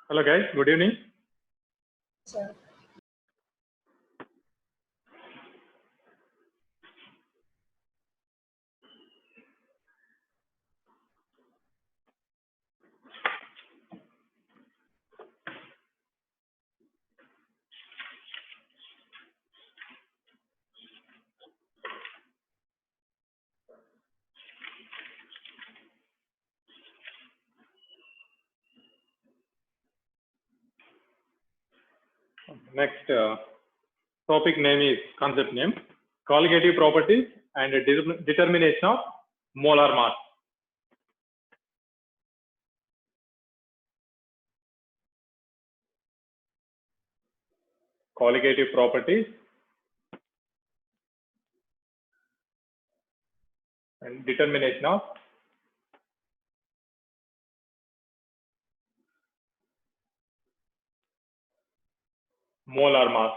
Hello guys, good evening. Sir. Next topic name is concept name, colligative properties and determination of molar mass. Colligative properties and determination of molar mass.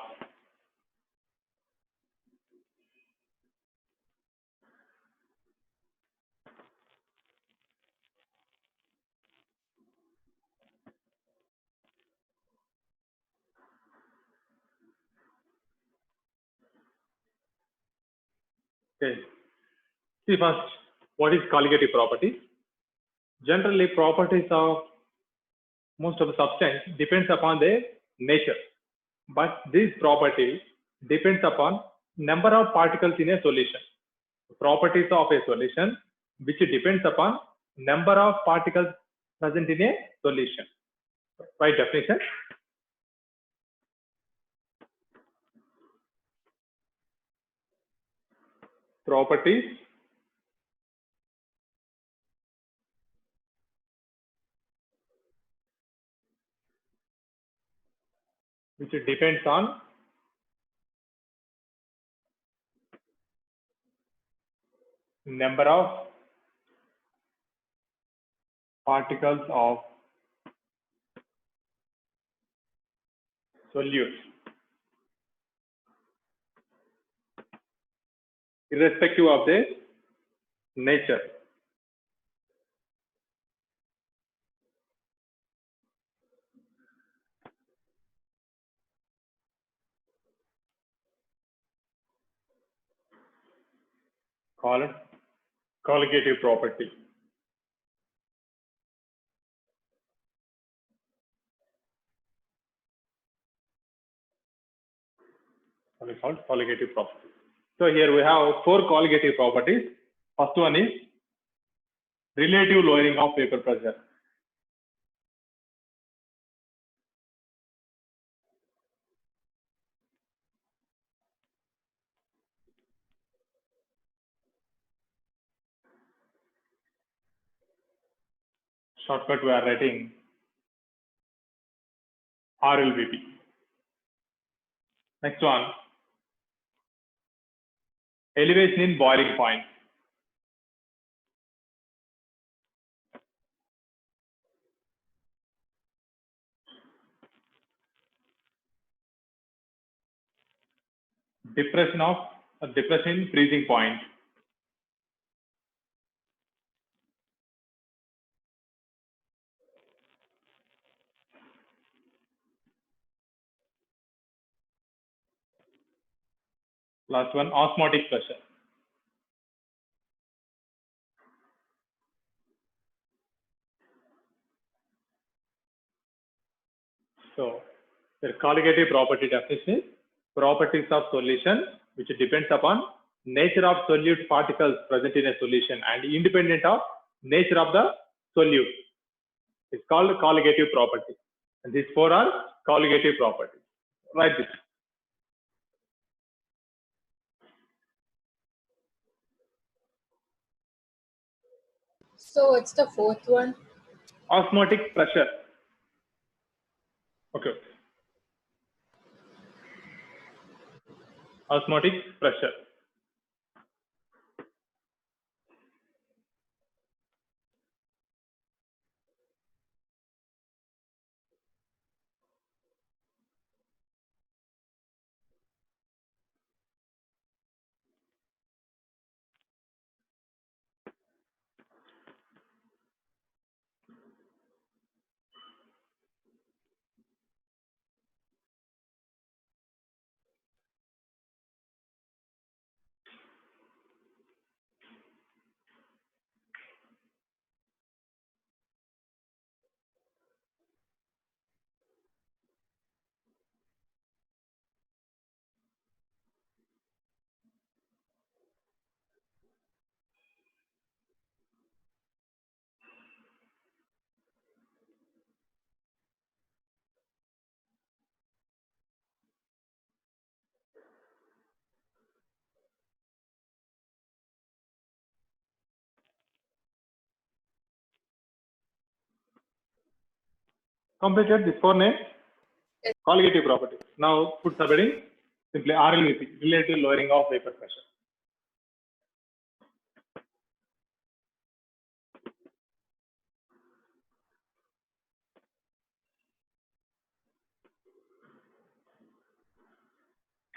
Okay. See first, what is colligative properties? Generally, properties of most of the substance depends upon their nature, but this property depends upon number of particles in a solution. Properties of a solution which depends upon number of particles present in a solution. By definition, properties which depends on number of particles of solute, irrespective of their nature. Called colligative property. It's called colligative property. So here we have four colligative properties. First one is relative lowering of vapor pressure. Shortcut we are writing RLVP. Next one, elevation in boiling point. Depression in freezing point. Last one, osmotic pressure. So the colligative property definition is properties of solution which depends upon nature of solute particles present in a solution and independent of nature of the solute. It's called colligative property. And these four are colligative properties. Write this. So what's the fourth one? Osmotic pressure. Okay. Osmotic pressure. Completed this 4 name colligative property. Now put subheading simply RLVP, relative lowering of vapor pressure.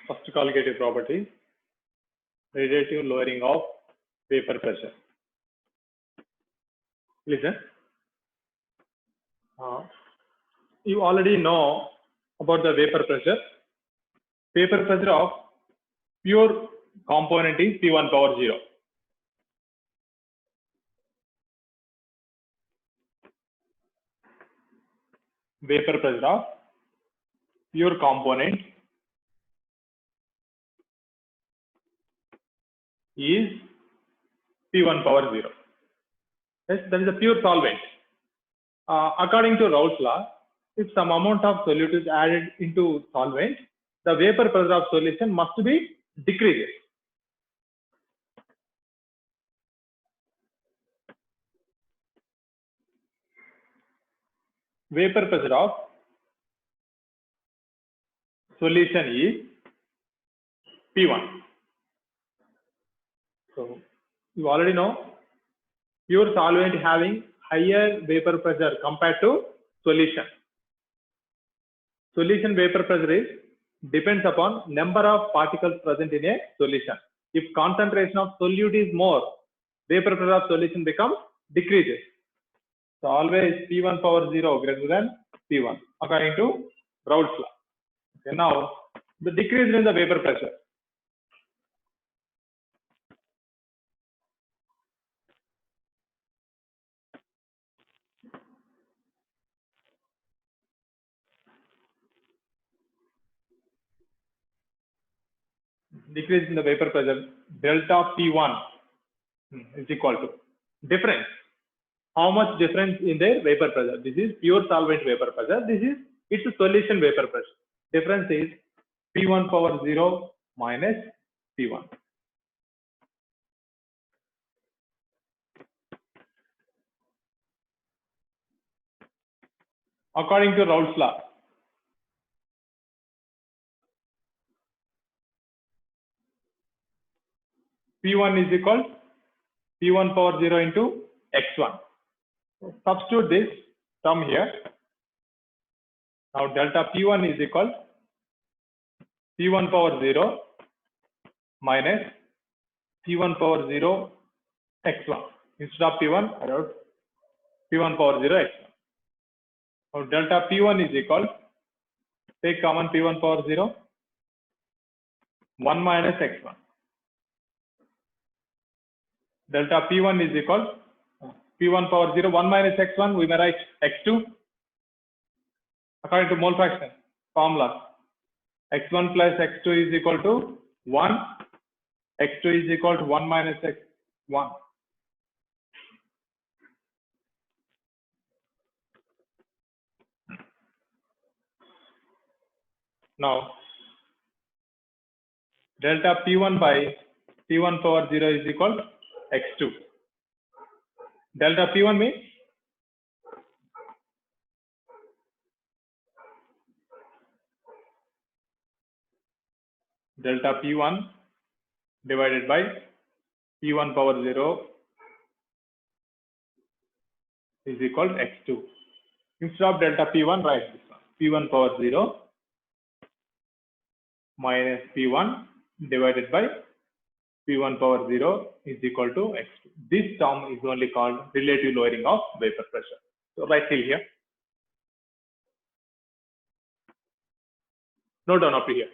First colligative property, relative lowering of vapor pressure. Listen. You already know about the vapor pressure. Vapor pressure of pure component is P1 power 0. Vapor pressure of pure component is P1 power 0. Yes, that is a pure solvent. According to Raoult's law, if some amount of solute is added into solvent, the vapor pressure of solution must be decreased. Vapor pressure of solution is P1. So you already know pure solvent having higher vapor pressure compared to solution. Solution vapor pressure is depends upon number of particles present in a solution. If concentration of solute is more, vapor pressure of solution becomes decreases. So always P1 power 0 greater than P1 according to Raoult's law. Okay, now the decrease in the vapor pressure. Decrease in the vapor pressure delta P1 is equal to difference. How much difference in their vapor pressure? This is pure solvent vapor pressure. This is its solution vapor pressure. Difference is P1 power 0 minus P1. According to Raoult's law, P1 is equal to P1 power 0 into x1. Substitute this term here. Now delta P1 is equal to P1 power 0 minus P1 power 0 x1. Instead of P1, I wrote P1 power 0 x1. Now delta P1 is equal to, take common P1 power 0, 1 minus x1. Delta P1 is equal to P1 power 0, 1 minus x1, we may write x2. According to mole fraction formula, x1 plus x2 is equal to 1, x2 is equal to 1 minus x1. Now, delta P1 by P1 power 0 is equal to x2. Delta P1 means delta P1 divided by P1 power 0 is equal to x2. Instead of delta P1, write this one. P1 power 0 minus P1 divided by P1 power 0 is equal to x2. This term is only called relative lowering of vapor pressure. So write till here. Note down up to here.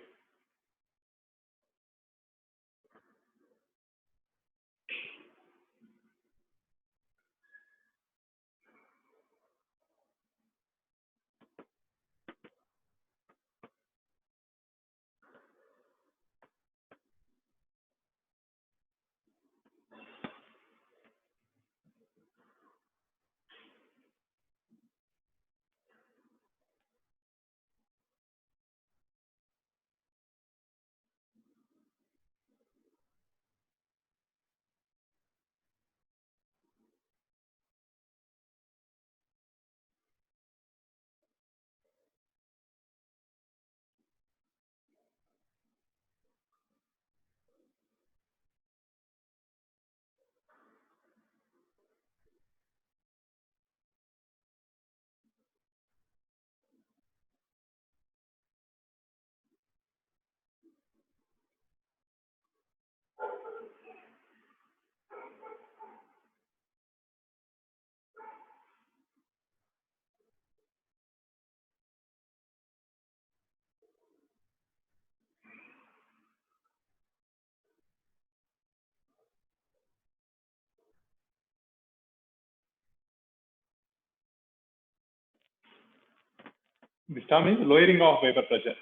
This term is lowering of vapor pressure.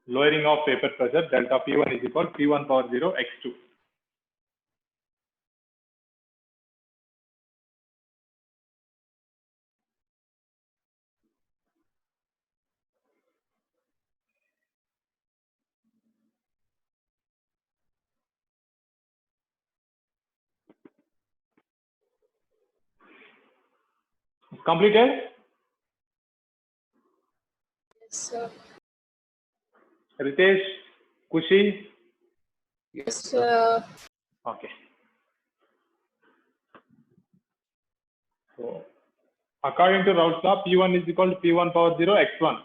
Lowering of vapor pressure, delta P1 is equal to P1 power 0 x2. Completed? Yes, sir. Ritesh, Kushi? Yes, sir. Okay. So, according to Raoult's law, P1 is equal to P1 power 0 x1.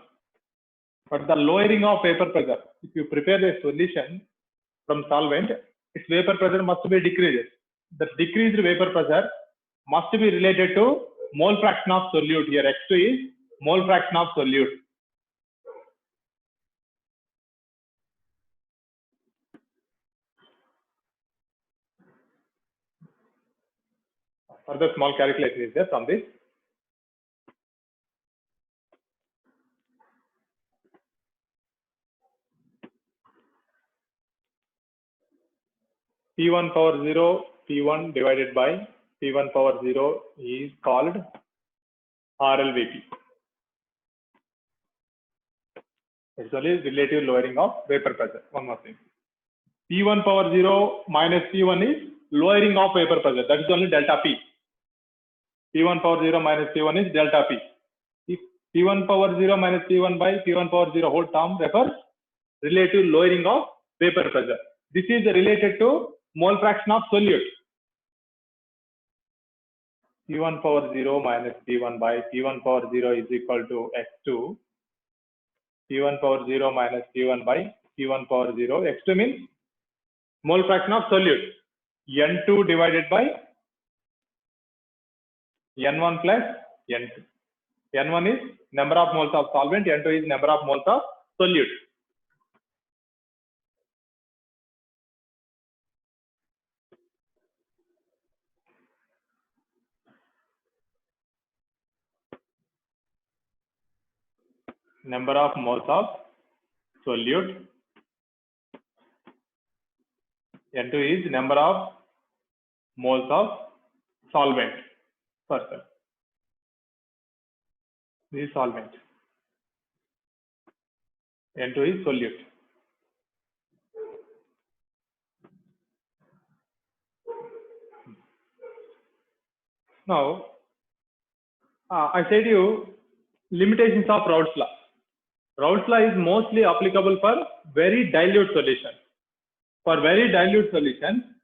But the lowering of vapor pressure, if you prepare a solution from solvent, its vapor pressure must be decreased. The decreased vapor pressure must be related to mole fraction of solute. Here x2 is mole fraction of solute. Further small calculation is there from this. P1 power 0, P1 divided by P1 power 0 is called RLVP. It's only relative lowering of vapor pressure. One more thing. P1 power 0 minus P1 is lowering of vapor pressure. That is only delta P. P1 power 0 minus P1 is delta P. If P1 power 0 minus P1 by P1 power 0 whole term refers relative lowering of vapor pressure. This is related to mole fraction of solute. P1 power 0 minus P1 by P1 power 0 is equal to x2. P1 power 0 minus P1 by P1 power 0. x2 means mole fraction of solute. N2 divided by N1 plus N2. N1 is number of moles of solvent, N2 is number of moles of solute. Number of moles of solute. N2 is number of moles of solvent. First, this is solvent. N2 is solute. Now, I said you limitations of Raoult's law. Raoult's law is mostly applicable for very dilute solution. For very dilute solution,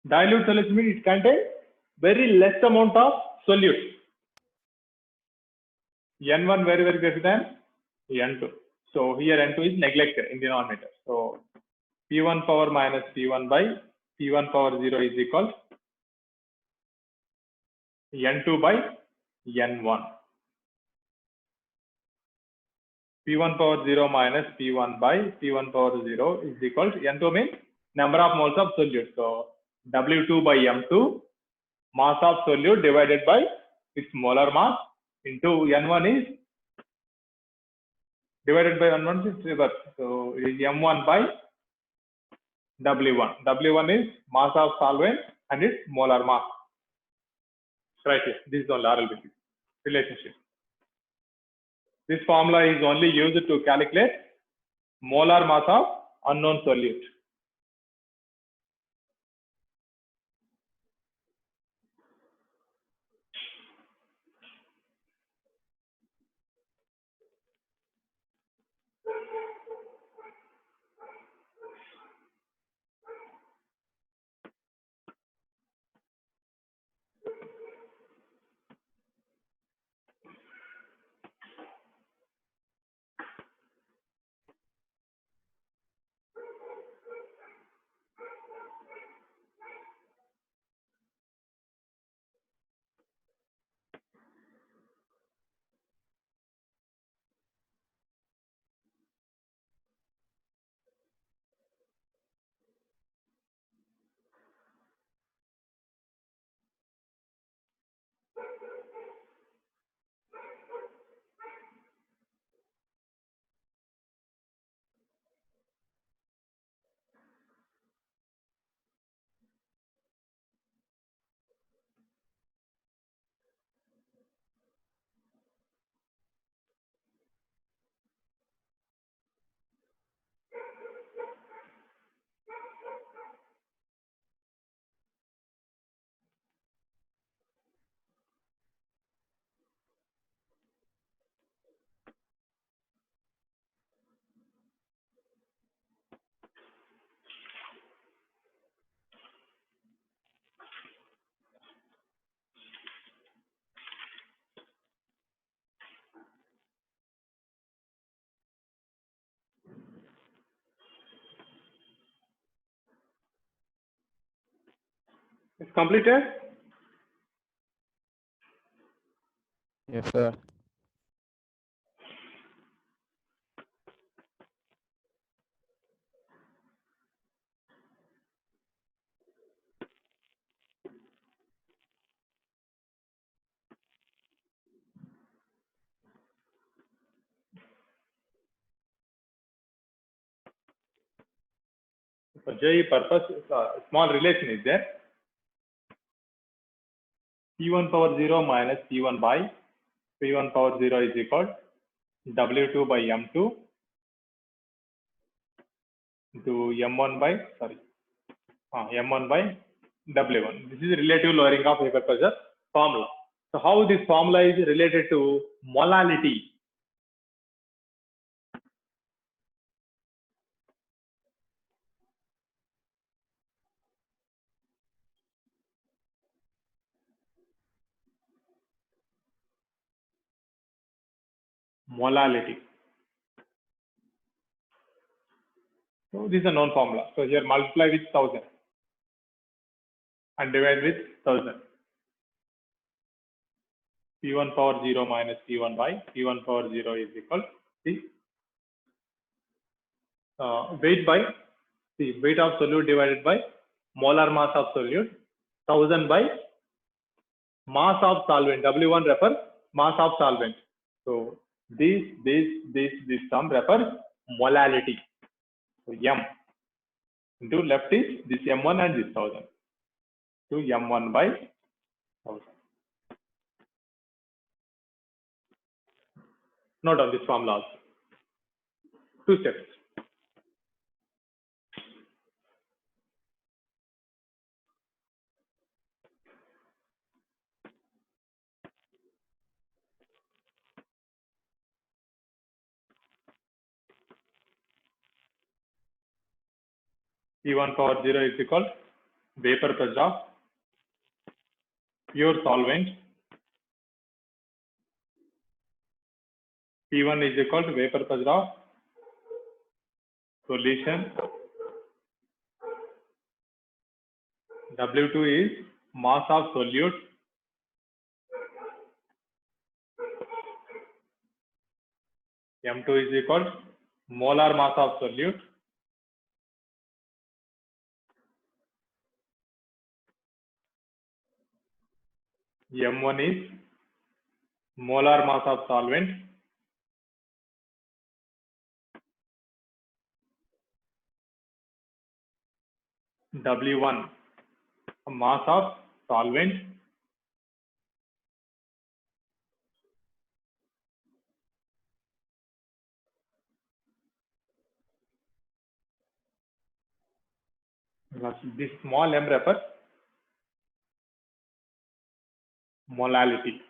dilute solution means it contains very less amount of solute. N1 very greater than N2. So here N2 is neglected in denominator. So P1 power minus P1 by P1 power 0 is equal N2 by N1. P1 power 0 minus P1 by P1 power 0 is equal to N2 means number of moles of solute. So W2 by M2, mass of solute divided by its molar mass into N1 is divided by N1 is reverse. So it is M1 by W1. W1 is mass of solvent and its molar mass. Right here. This is only RLVP relationship. This formula is only used to calculate molar mass of unknown solute. It's completed. Yes, sir. For JE purpose, small relation is there. P1 power 0 minus P1 by P1 power 0 is equal W2 by M2 to M1 by, M1 by W1. This is relative lowering of vapor pressure formula. So how this formula is related to molality? Molality. So this is a known formula. So here multiply with 1000 and divide with 1000. P1 power 0 minus P1 by P1 power 0 is equal to weight by the weight of solute divided by molar mass of solute, 1000 by mass of solvent. W1 refers mass of solvent. So this sum refers molality. So M into left is this M1 and this 1000 to M1 by 1000. Note down this formula also. 2 steps. P1 power 0 is equal vapor pressure of pure solvent. P1 is equal to vapor pressure of solution. W2 is mass of solute. M2 is equal to molar mass of solute. M1 is molar mass of solvent. W1 mass of solvent. Plus this small m refers molality.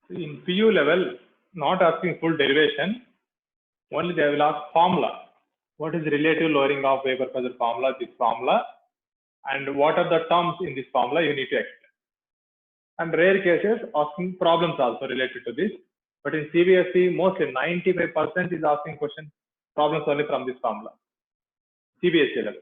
In PU level, not asking full derivation, only they will ask formula. What is relative lowering of vapor pressure formula? This formula, and what are the terms in this formula you need to explain. And rare cases asking problems also related to this. But in CBSE, mostly 95% is asking question problems only from this formula. CBSE level.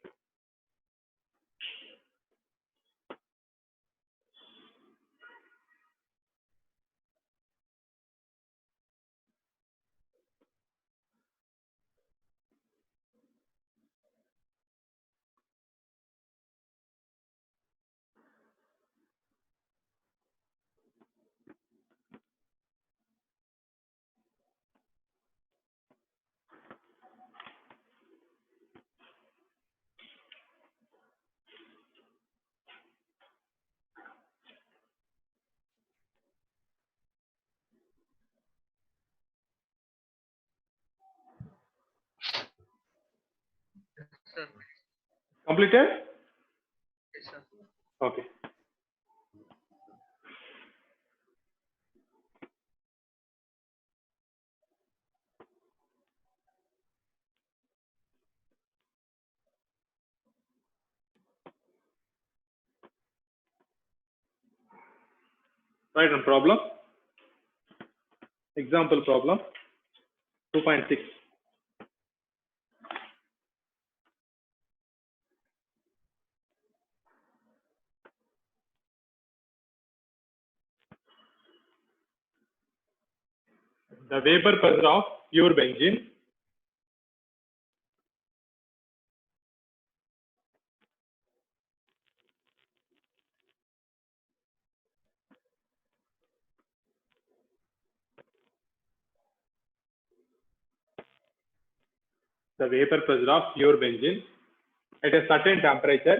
Sir. Completed? Yes, sir. Okay. Write on problem. Example problem 2.6. The vapor pressure of pure benzene at a certain temperature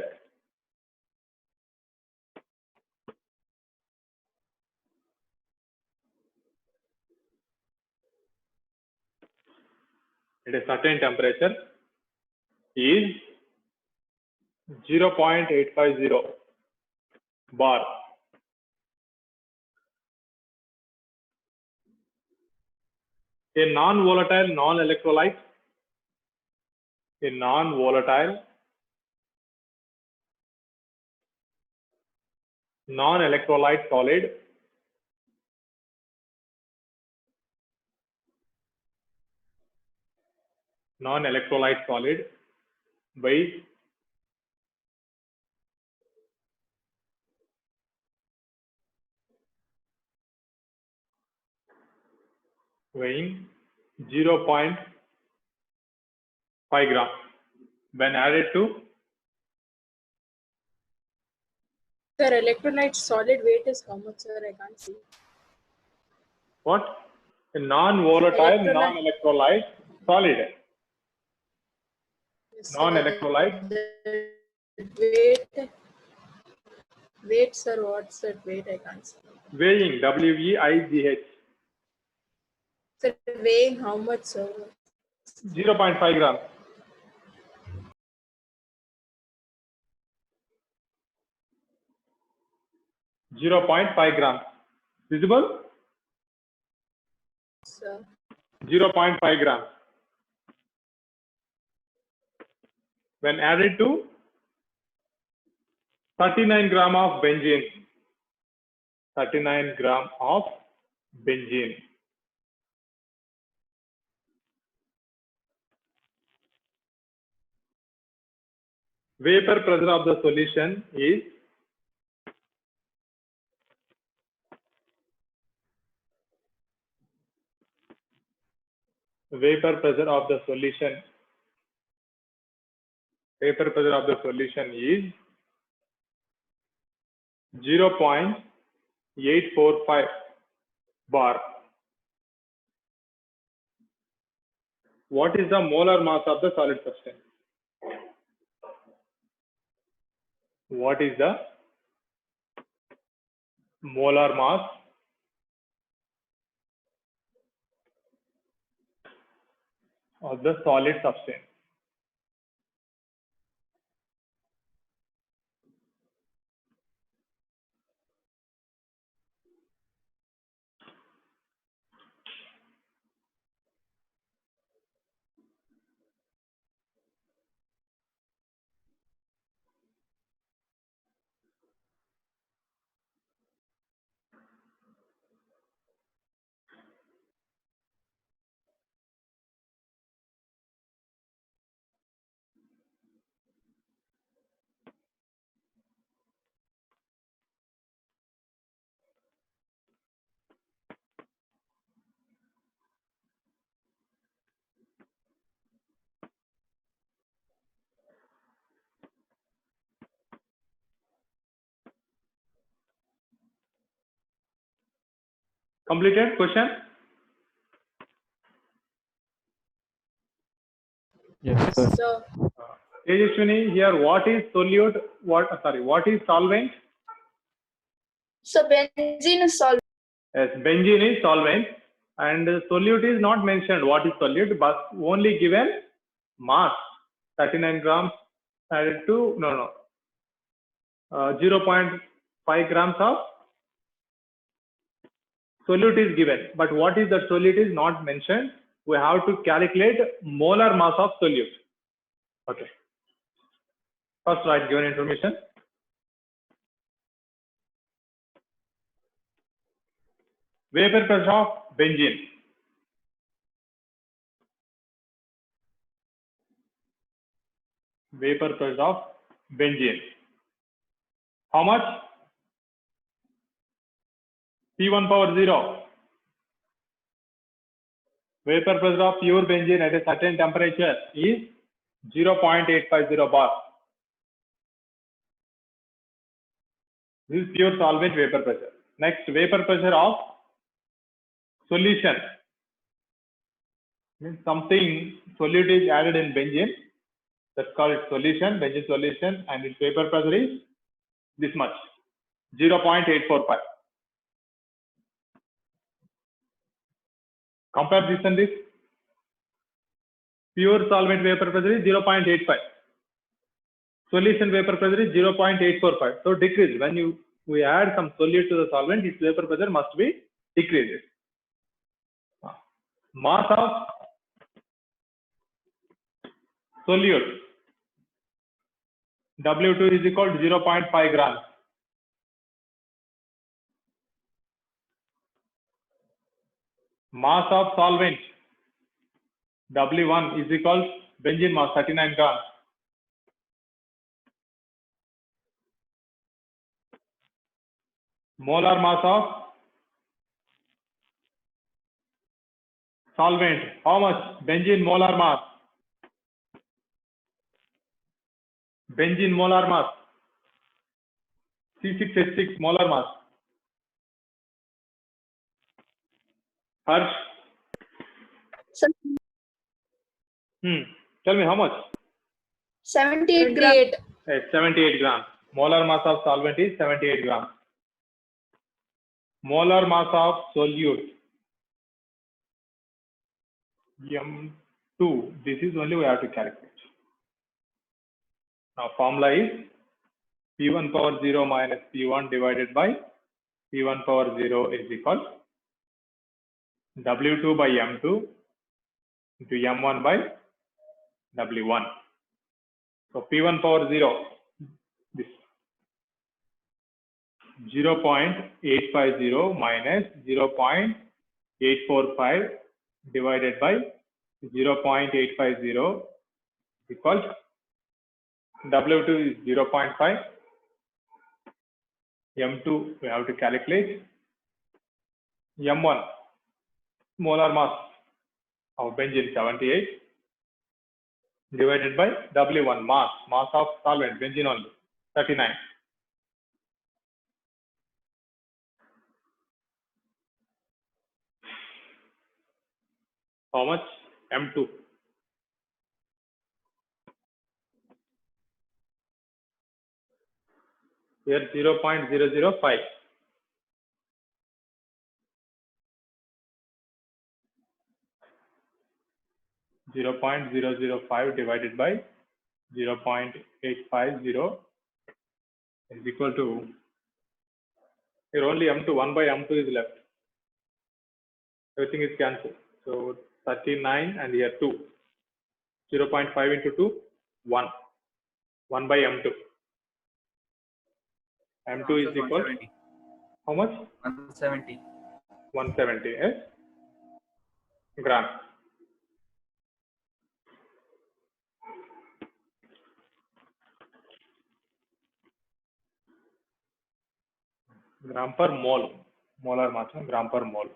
is 0.850 bar. A non-volatile non-electrolyte solid weighs weighing 0.5 gram when added to Sir, electrolyte solid weight is how much, sir? I can't see. what? A non-volatile Electrolyte. non-electrolyte solid. Yes, sir. Non-electrolyte The weight, sir. What's that weight? I can't see. weighing WEIGH Sir, weighing how much, sir? 0.5 gram. grams. Visible? Sir. 0.5 grams. When added to 39 gram of benzene. 39 gram of benzene. Vapor pressure of the solution is vapor pressure of the solution is 0.845 bar. What is the molar mass of the solid substance? What is the molar mass of the solid substance? Completed question? Yes, sir. Sir. Tejaswini, here what is solute? What is solvent? So benzene is solvent. Yes, benzene is solvent and solute is not mentioned. What is solute? But only given mass 39 grams added to 0.5 grams of solute is given, but what is the solute is not mentioned. We have to calculate molar mass of solute. Okay. First write given information. Vapor pressure of benzene. Vapor pressure of benzene. How much? P1 power 0. Vapor pressure of pure benzene at a certain temperature is 0.850 bar. This is pure solvent vapor pressure. Next, vapor pressure of solution. Means something solute is added in benzene. That's called solution, benzene solution, and its vapor pressure is this much, 0.845. Compare this and this. Pure solvent vapor pressure is 0.85. Solution vapor pressure is 0.845. So decrease. When we add some solute to the solvent, its vapor pressure must be decreased. Mass of solute. W2 is equal to 0.5 grams. Mass of solvent. W1 is equal to benzene mass 39 grams. Molar mass of solvent. How much? Benzene molar mass. Benzene molar mass. C6H6 molar mass. Harsh? Sir, Tell me how much? 78 grams. 78 grams. Molar mass of solvent is 78 grams. Molar mass of solute. M2. This is only we have to calculate. Now formula is P1 power 0 minus P1 divided by P1 power 0 is equal W2 by M2 into M1 by W1. So P1 power 0, this 0.850 minus 0.845 divided by 0.850 equals W2 is 0.5. M2 we have to calculate. M1 molar mass of benzene 78 divided by W1 mass of solvent benzene only 39. How much? M2. Here 0.005. (0.005) divided by 0.850 is equal to, here only M2, 1 by M2 is left. Everything is cancelled. So 39 and here 2. 0.5 into 2, 1. 1 by M2. M2 is equal to how much? 170. 170, yes? Gram. Gram per mole. Molar mass, gram per mole.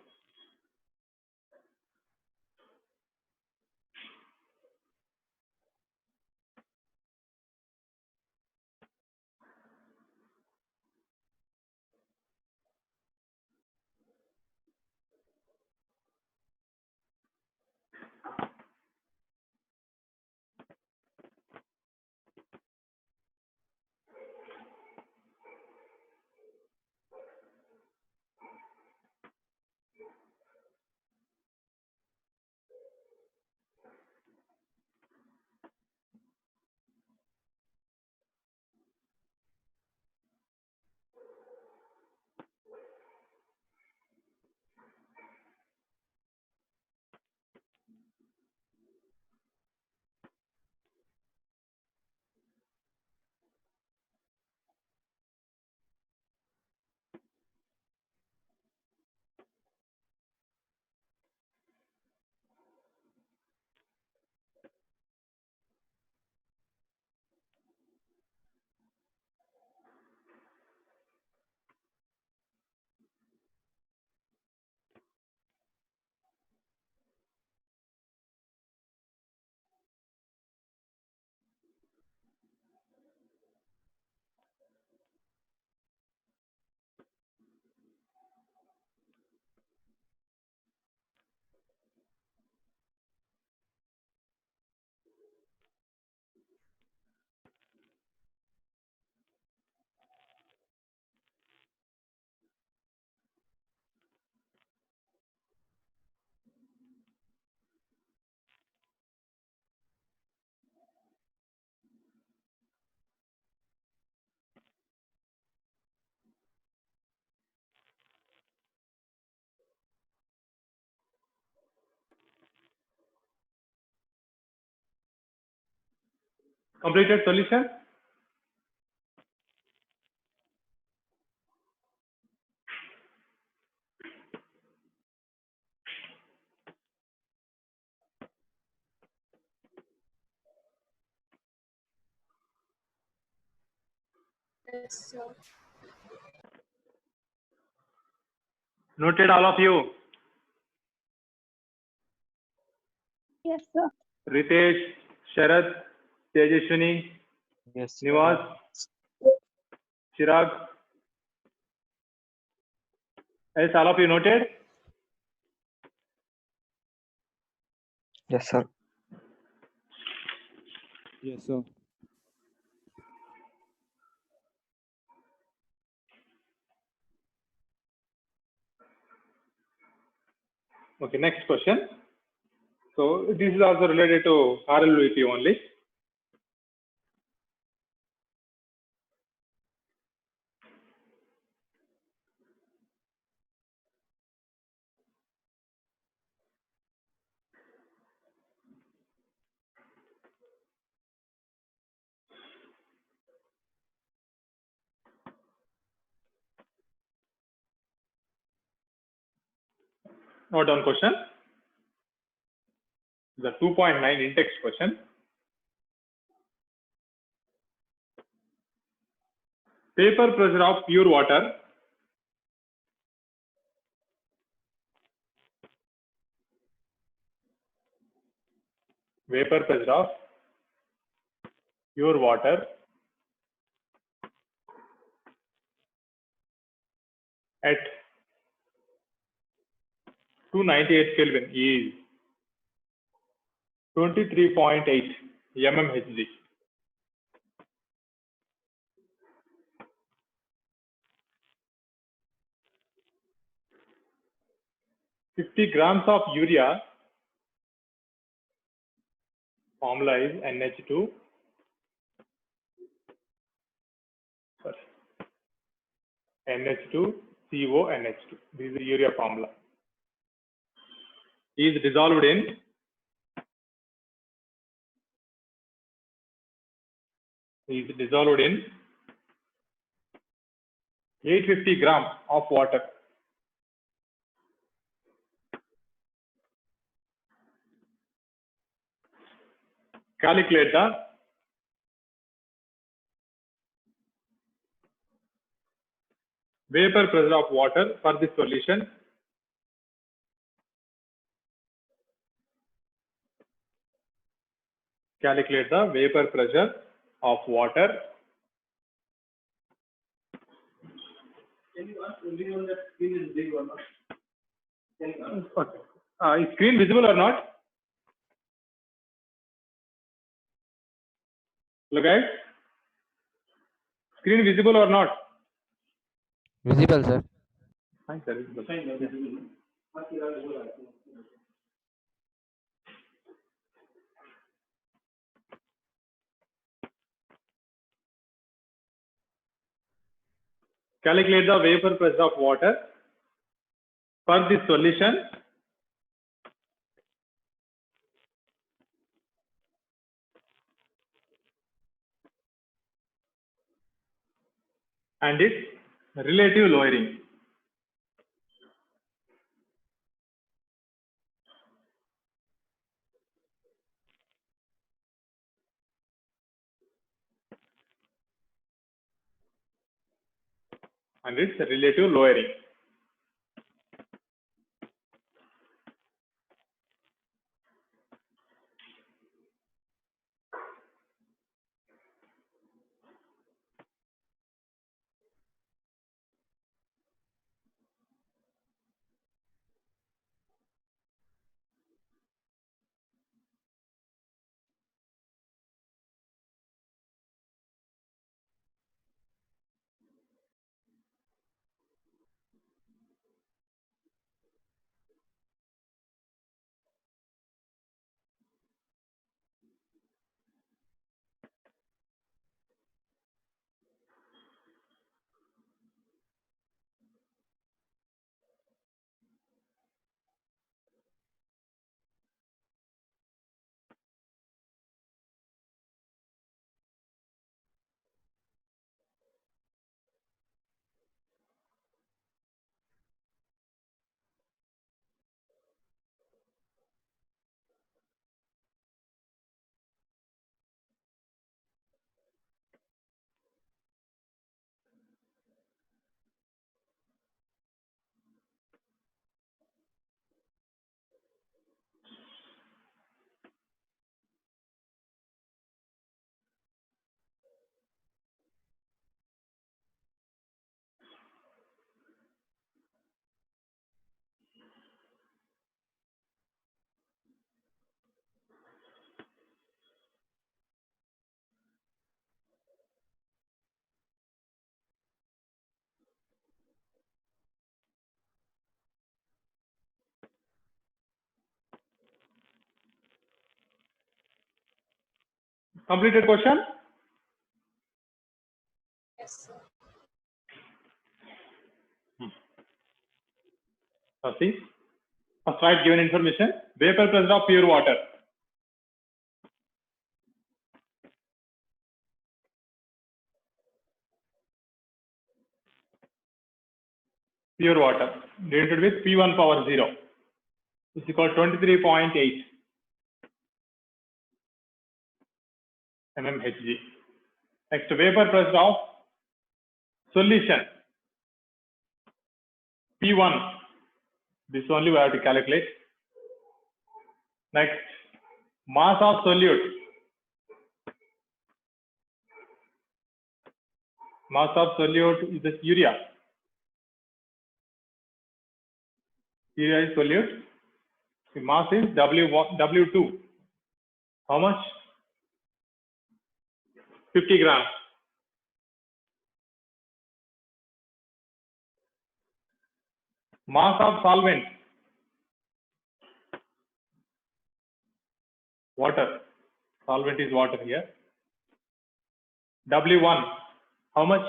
Completed solution? Yes, sir. Noted all of you. Yes, sir. Ritesh, Sharad, Tejashwini, Yes. Nivas, Chirag. Yes, all of you noted? Yes, sir. Yes, sir. Okay, next question. So this is also related to RLVP only. Note down question. The 2.9 in-text question. Vapor pressure of pure water pure water at 298 Kelvin is 23.8 mmHg. Fifty grams of urea, formula is NH2, sorry, NH2 CO NH2. This is the urea formula. Is dissolved in 850 gram of water. Calculate the vapor pressure of water for this solution. Calculate the vapor pressure of water. Can you ask everyone that screen is big or not? Okay. Is screen visible or not? Look guys, screen visible or not? Visible, sir. Fine, sir. Visible. Calculate the vapor pressure of water for this solution. And its relative lowering. And its relative lowering. Completed question? Yes, sir. See, first write given information. Vapor pressure of pure water. Pure water denoted with P1 power 0 is equal to 23.8 mmHg. Next, vapor pressure of solution P1. This only we have to calculate. Next, mass of solute. Mass of solute is this urea. Urea is solute. The mass is W1, W2. How much? 50 grams. Mass of solvent. Water. Solvent is water here. W1. How much?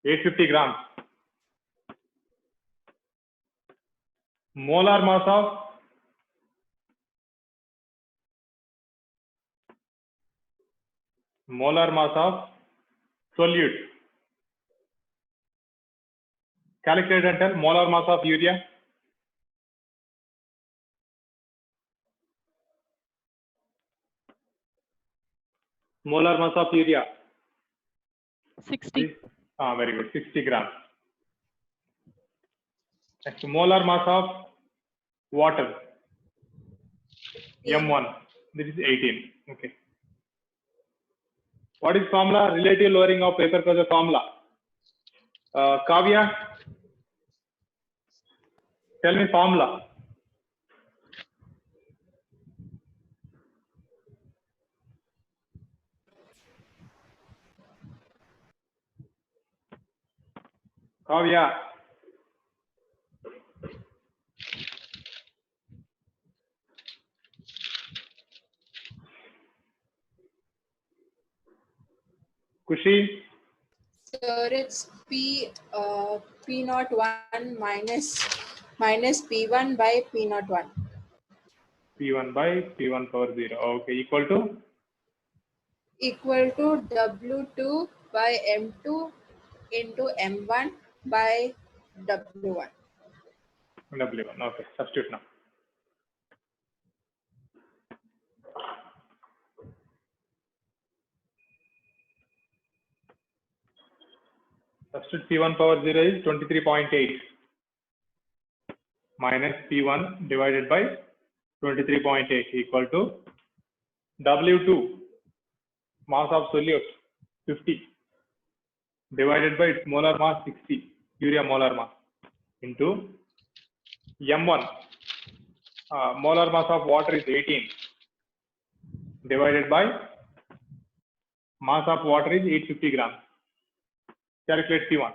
850 grams. Molar mass of solute. Calculate and tell molar mass of urea. Molar mass of urea. 60. Very good. 60 grams. Next, molar mass of water. M1. This is 18. Okay. What is formula? Relative lowering of vapor pressure formula. Kavya, tell me formula. Kavya. Kushi. Sir, it's P01 minus P1 by P01. P1 by P1 power 0. Okay. Equal to? Equal to W2 by M2 into M1 by W1. W1. Okay. Substitute now. Substitute P1 power 0 is 23.8 minus P1 divided by 23.8 equal to W2 mass of solute 50 divided by its molar mass 60 urea molar mass into M1 molar mass of water is 18 divided by mass of water is 850 grams. Calculate P1.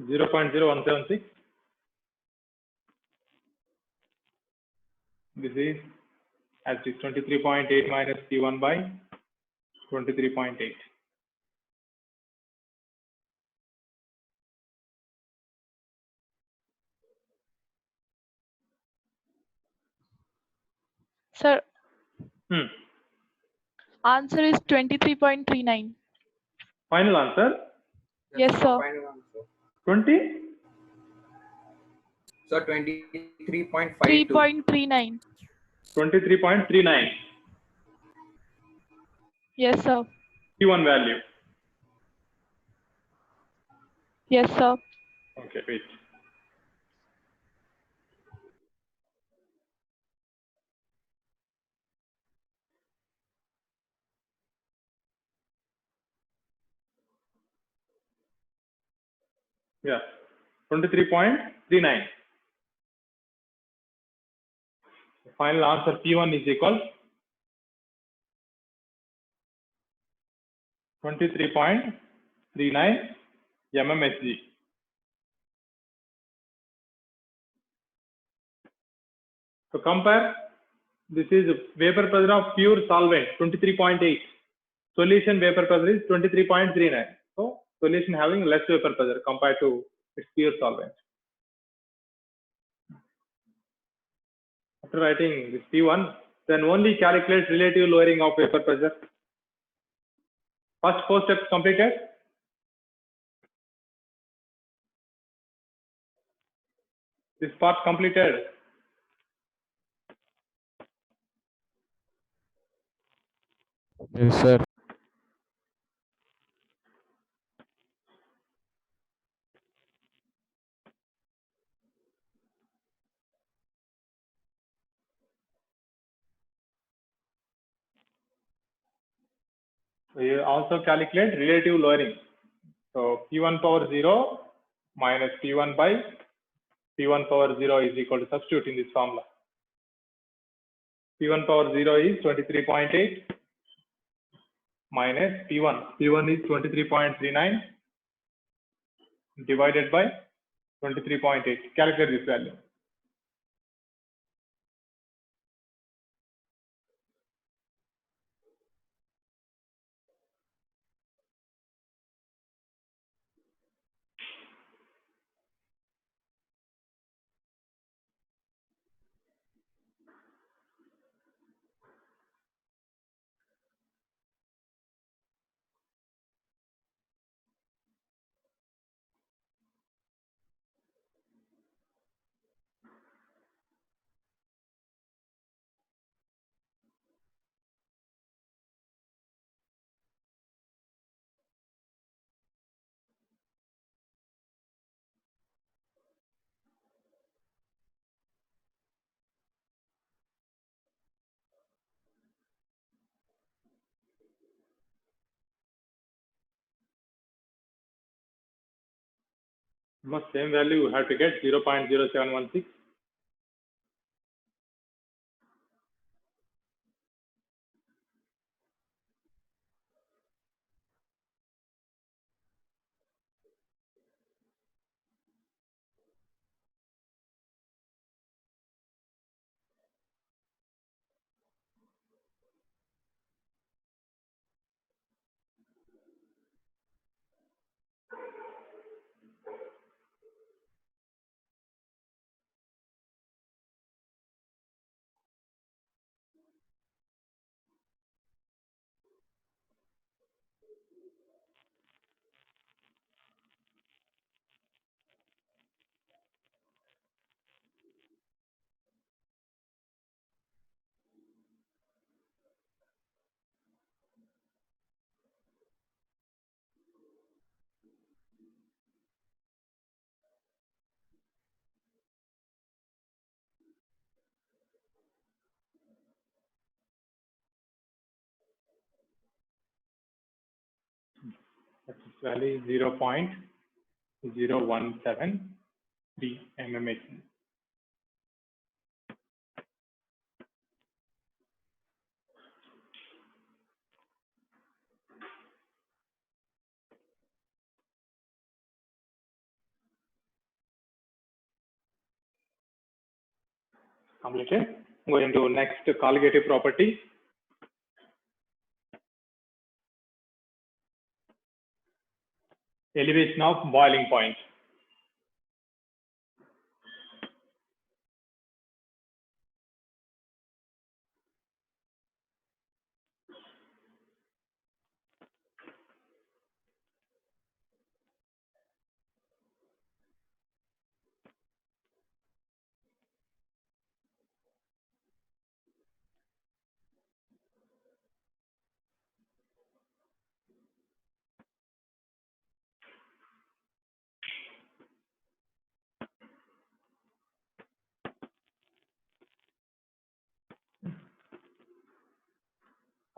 Zero 0.0176. This is as is 23.8 minus P1 by 23.8. Sir, Hmm. answer is 23.39. Final answer Yes, sir. 20. Sir, 23.52. 3.39. 23.39. Yes, sir. P1 value. Yes, sir. Okay, wait. Yeah, 23.39. Final answer P1 is equal 23.39 mmHg. So compare, this is vapor pressure of pure solvent 23.8. Solution vapor pressure is 23.39. So solution having less vapor pressure compared to its pure solvent. After writing this P1, then only calculate relative lowering of vapor pressure. First 4 steps completed. This part completed. Yes, sir. We also calculate relative lowering. So P1 power 0 minus P1 by P1 power 0 is equal to, substitute in this formula. P1 power 0 is 23.8 minus P1. P1 is 23.39 divided by 23.8. Calculate this value. Almost same value you have to get 0.0716. That is value is 0.0173 mmHg. Completed. Going to next colligative property. Elevation of boiling point.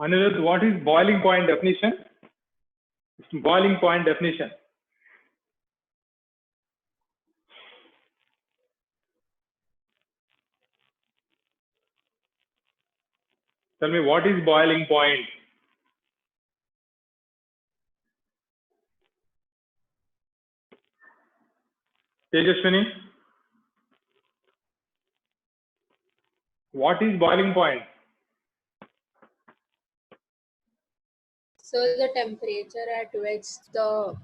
Anirudh, what is boiling point definition? Boiling point definition. Tell me, what is boiling point? Tejaswini, what is boiling point? So the temperature at which the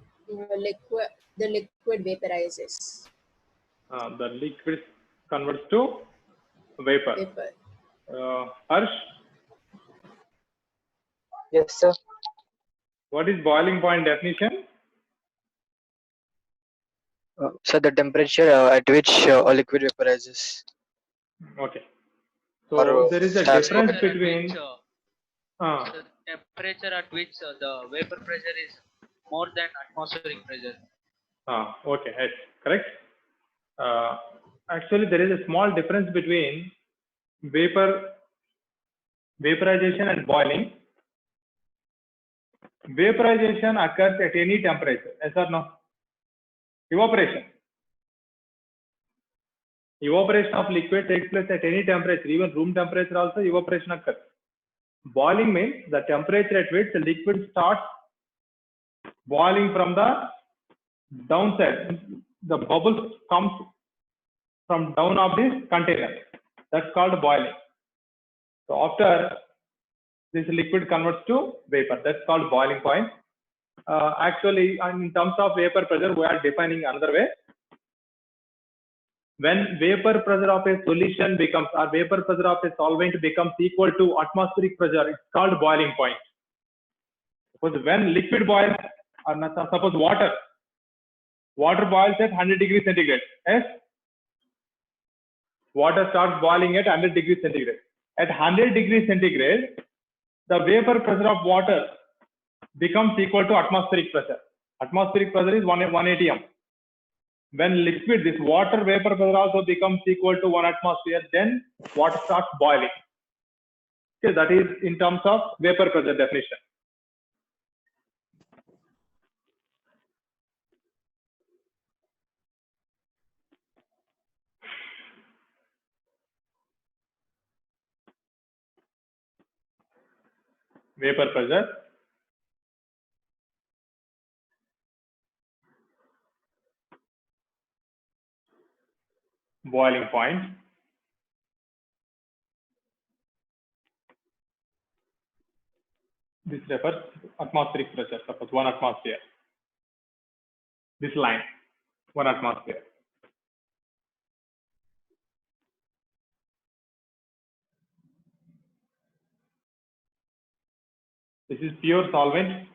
liquid vaporizes. The liquid converts to vapor. Vapor. Harsh, Yes, sir. what is boiling point definition? So the temperature at which a liquid vaporizes. Okay. So Or, there is a starts difference Temperature at between. which, the temperature at which the vapor pressure is more than atmospheric pressure. Okay, yes, correct. Actually, there is a small difference between vaporization and boiling. Vaporization occurs at any temperature, yes or no? Evaporation. Evaporation of liquid takes place at any temperature, even room temperature also evaporation occurs. Boiling means the temperature at which the liquid starts boiling from the downside. The bubbles comes from down of this container. That's called boiling. So after this liquid converts to vapor, that's called boiling point. Actually, in terms of vapor pressure, we are defining another way. When vapor pressure of a solution becomes, or vapor pressure of a solvent becomes equal to atmospheric pressure, it's called boiling point. Suppose when liquid boils, or not, suppose water boils at 100 degrees centigrade. Yes? Water starts boiling at 100 degrees centigrade. At 100 degrees centigrade, the vapor pressure of water becomes equal to atmospheric pressure. Atmospheric pressure is 180 atm. When liquid, this water vapor pressure also becomes equal to 1 atmosphere, then water starts boiling. Okay, that is in terms of vapor pressure definition. Vapor pressure. Boiling point. This refers to atmospheric pressure, suppose 1 atmosphere. This line, 1 atmosphere. This is pure solvent.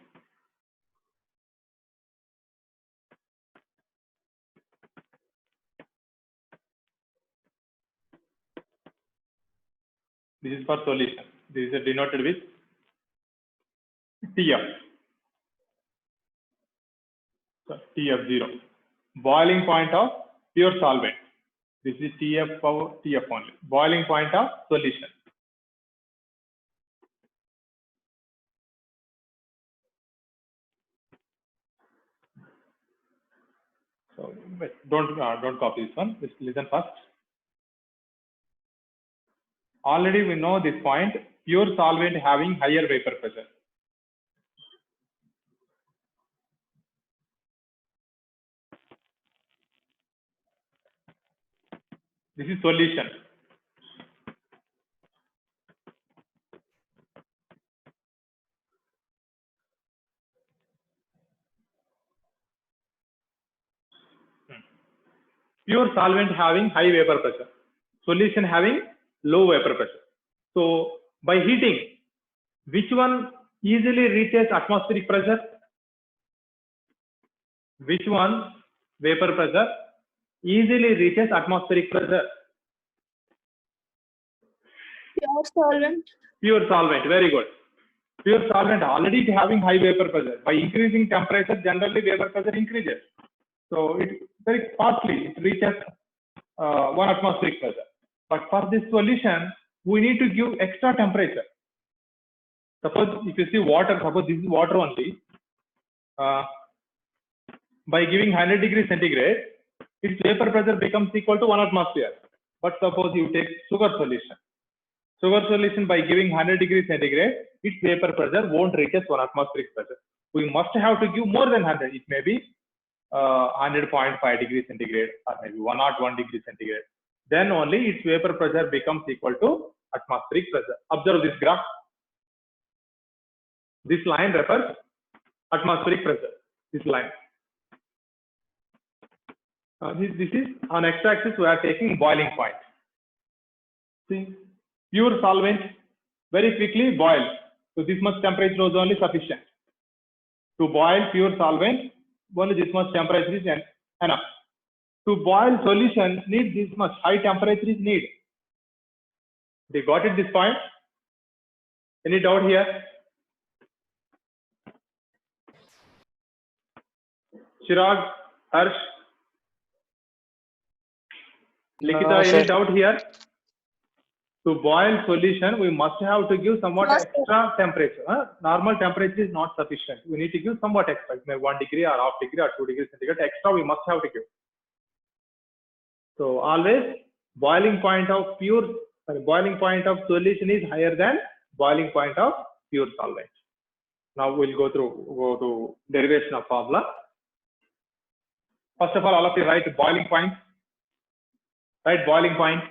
This is for solution. This is denoted with TF. So TF0. Boiling point of pure solvent. This is TF power TF only. Boiling point of solution. So wait, don't copy this one. Just listen first. Already we know this point. Pure solvent having higher vapor pressure. This is solution. Pure solvent having high vapor pressure. Solution having low vapor pressure. So by heating, which one easily reaches atmospheric pressure? Which one vapor pressure easily reaches atmospheric pressure? Pure solvent. Pure solvent, very good. Pure solvent already having high vapor pressure. By increasing temperature, generally vapor pressure increases. So it very fastly it reaches 1 atmospheric pressure. But for this solution, we need to give extra temperature. Suppose if you see water, suppose this is water only. By giving 100 degrees centigrade, its vapor pressure becomes equal to 1 atmosphere. But suppose you take sugar solution. Sugar solution by giving 100 degrees centigrade, its vapor pressure won't reach 1 atmospheric pressure. We must have to give more than 100. It may be 100.5 degrees centigrade or maybe 101 degrees centigrade. Then only its vapor pressure becomes equal to atmospheric pressure. Observe this graph. This line refers atmospheric pressure. This line. This is on x-axis we are taking boiling point. See, pure solvent very quickly boil. So this much temperature was only sufficient. To boil pure solvent, only this much temperature is enough. To boil solution, need this much high temperature is need. They got it this point? Any doubt here? Chirag, Harsh, Likita, No, any sir. doubt here? To boil solution, we must have to give somewhat No, sir. extra temperature. Normal temperature is not sufficient. We need to give somewhat extra, maybe 1 degree or half degree or 2 degrees centigrade. Extra we must have to give. So always boiling point of boiling point of solution is higher than boiling point of pure solvent. Now we'll go to derivation of formula. First of all of you write boiling point. Write boiling point.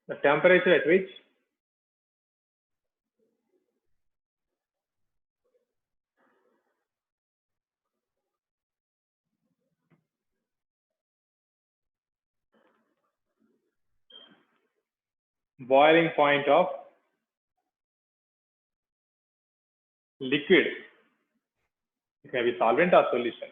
The temperature at which boiling point of liquid. It may be solvent or solution.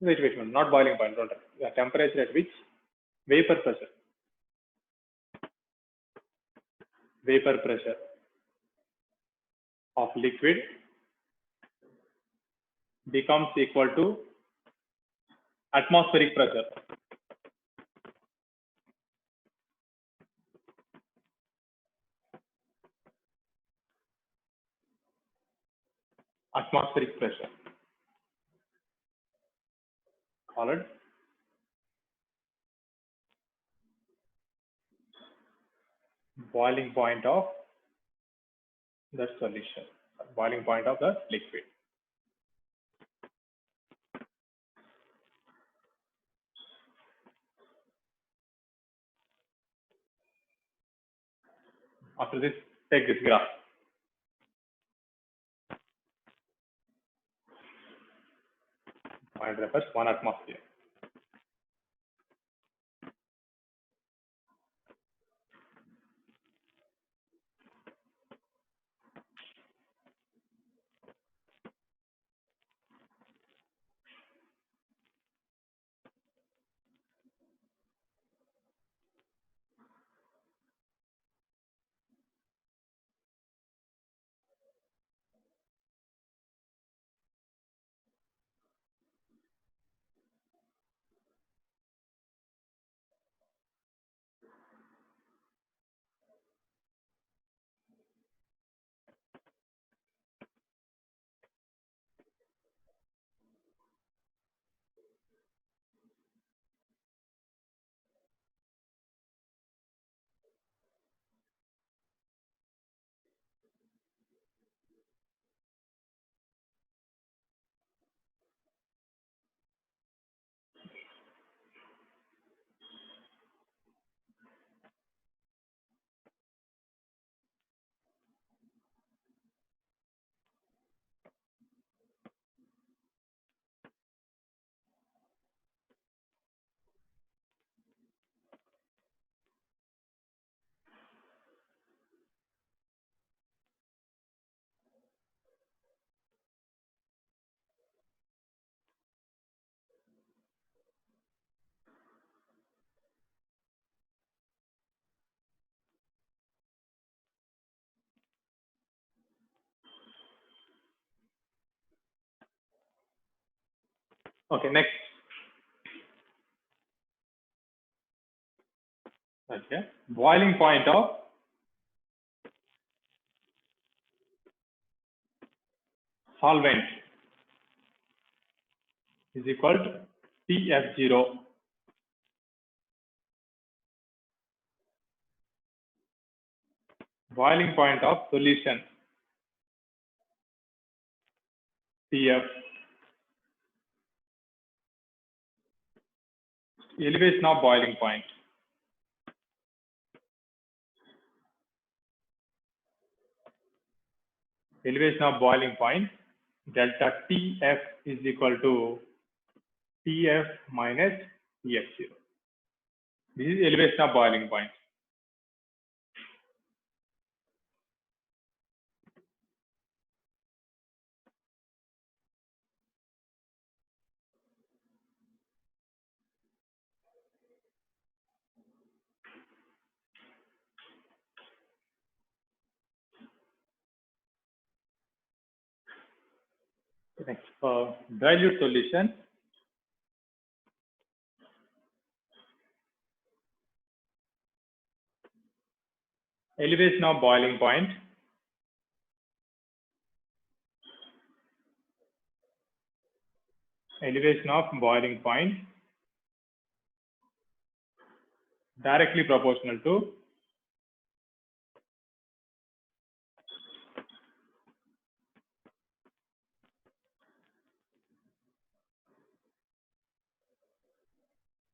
Wait, not boiling point. Don't. The temperature at which vapor pressure of liquid becomes equal to atmospheric pressure. Atmospheric pressure. Followed. Boiling point of the solution. Boiling point of the liquid. After this, take this graph. Point refers 1 atmosphere. Okay, next. Okay, boiling point of solvent is equal to TF0. Boiling point of solution TF. Elevation of boiling point. Elevation of boiling point, delta TF is equal to TF minus TF0. This is elevation of boiling point. Next, dilute solution. Elevation of boiling point. Elevation of boiling point directly proportional to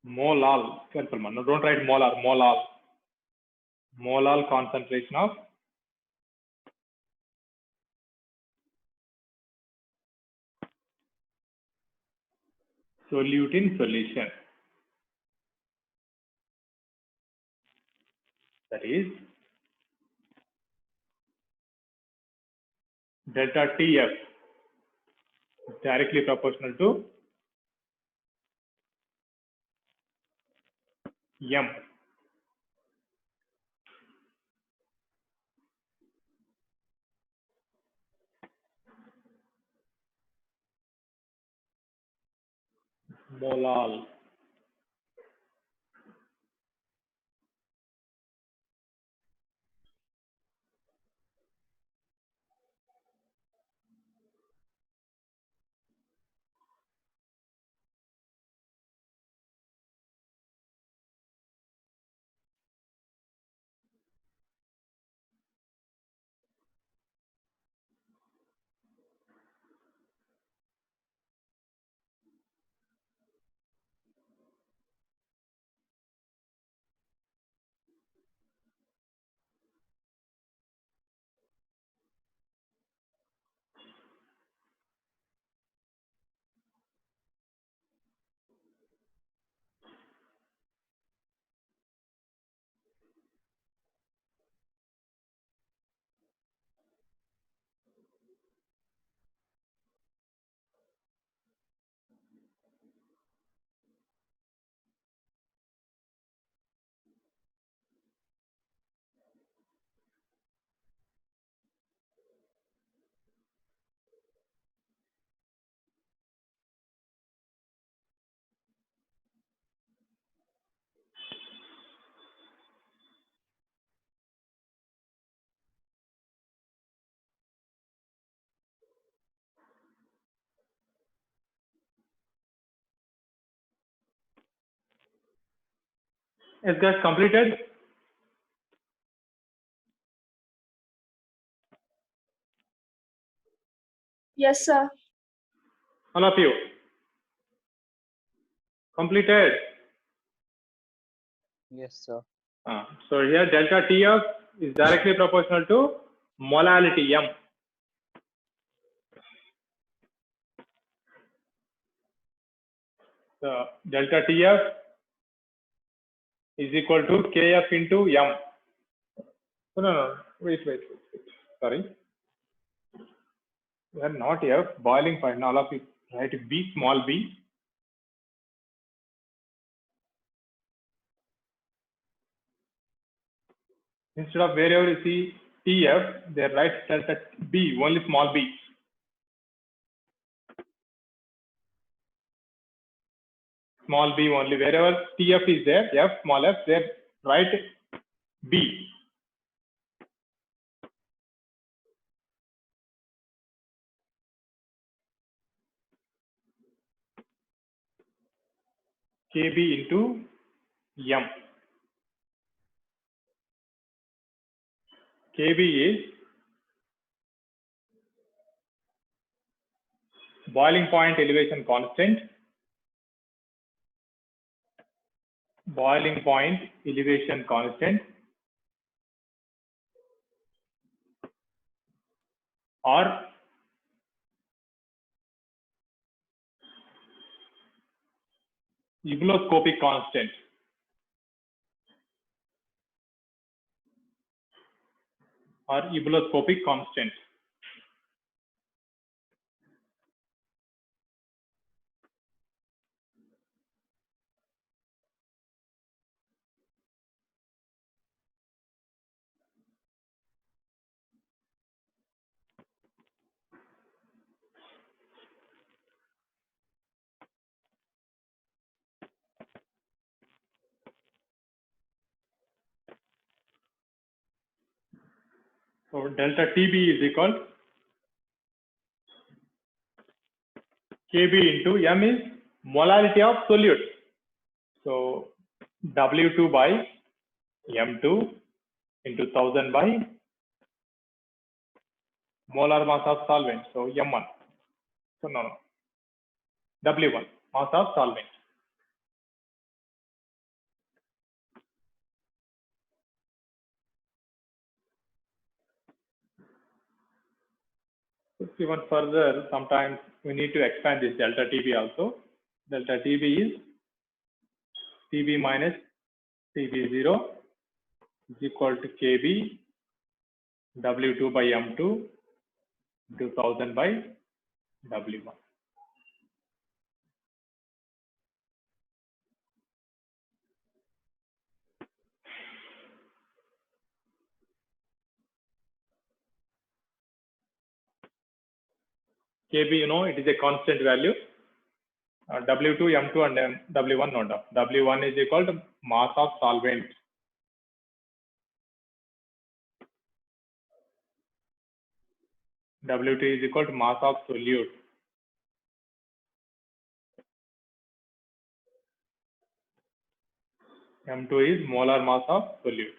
molal. Careful man, no, don't write molar, molal. Molal concentration of solute in solution. That is delta TF directly proportional to M. Molal. Is that completed? Yes, sir. All of you completed. Yes, sir. So here delta TF is directly proportional to molality M. So delta TF is equal to KF into M. No, wait. Sorry. We are not F, boiling point. Now all of you write B, small b. Instead of wherever you see TF, they write delta B, only small b. small b only. Wherever TF is there, F, small f, there write B. KB into M. KB is boiling point elevation constant. Boiling point elevation constant or hygroscopic constant. Or hygroscopic constant. So delta TB is equal KB into M is molarity of solute. So W2 by M2 into 1000 by molar mass of solvent. So M1. So no. W1 mass of solvent. Even further, sometimes we need to expand this delta TB also. Delta TB is TB minus TB0 is equal to KB W2 by M2 into 1000 by W1. KB, you know, it is a constant value. W2, M2 and W1 not up. W1 is equal to mass of solvent. W2 is equal to mass of solute. M2 is molar mass of solute.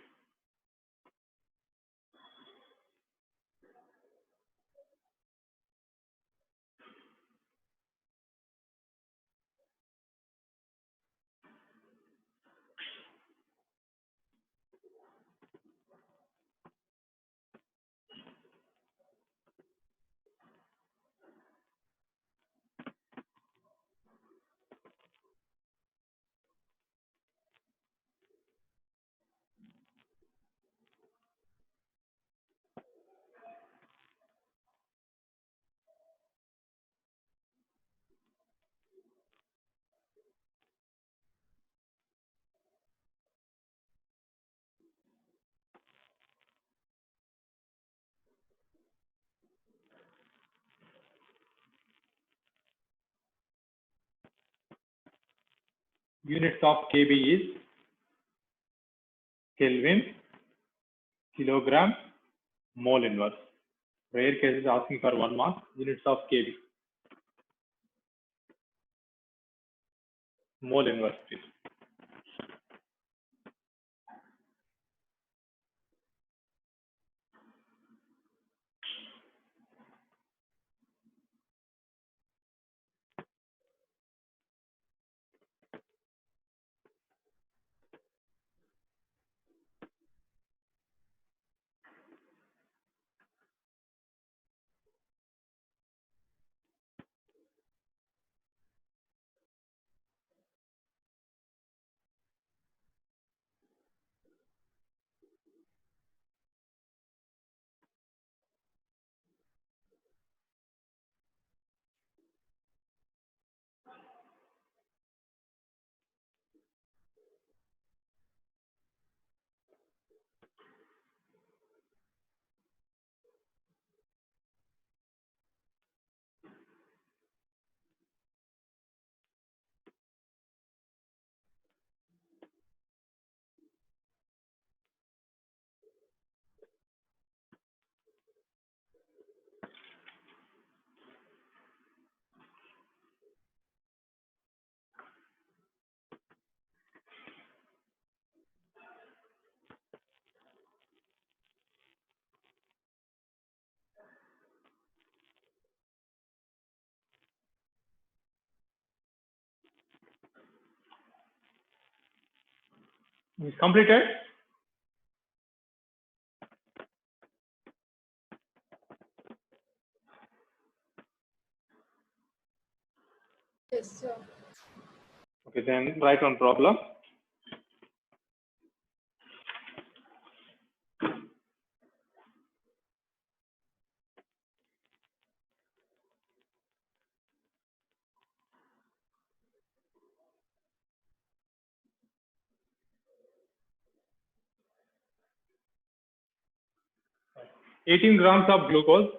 Units of KB is Kelvin, kilogram, mole inverse. Rare cases asking for 1 mark. Units of KB. Mole inverse, please. Is completed? Yes, sir. Okay, then write one problem. "18 grams of glucose."